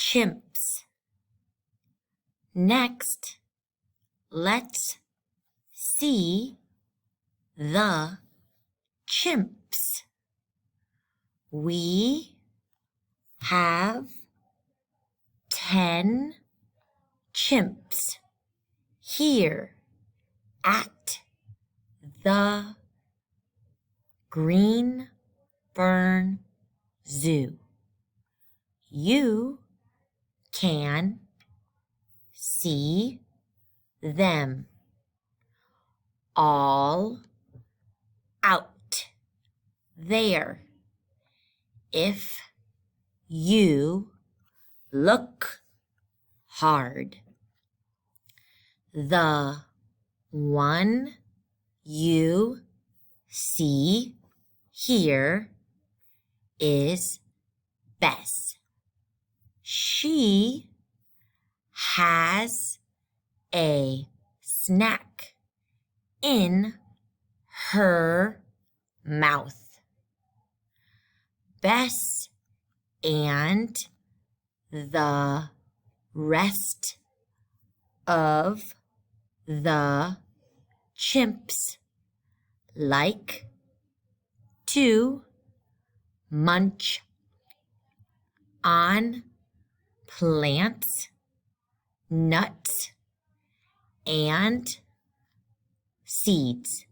chimps. Next, let's see the chimps. We have 10 chimps here at the Green Fern Zoo. You can see them all out there if you look hard. The one you see here is Bess. She has a snack in her mouth. Bess and the rest of the chimps like to munch on plants, nuts, and seeds.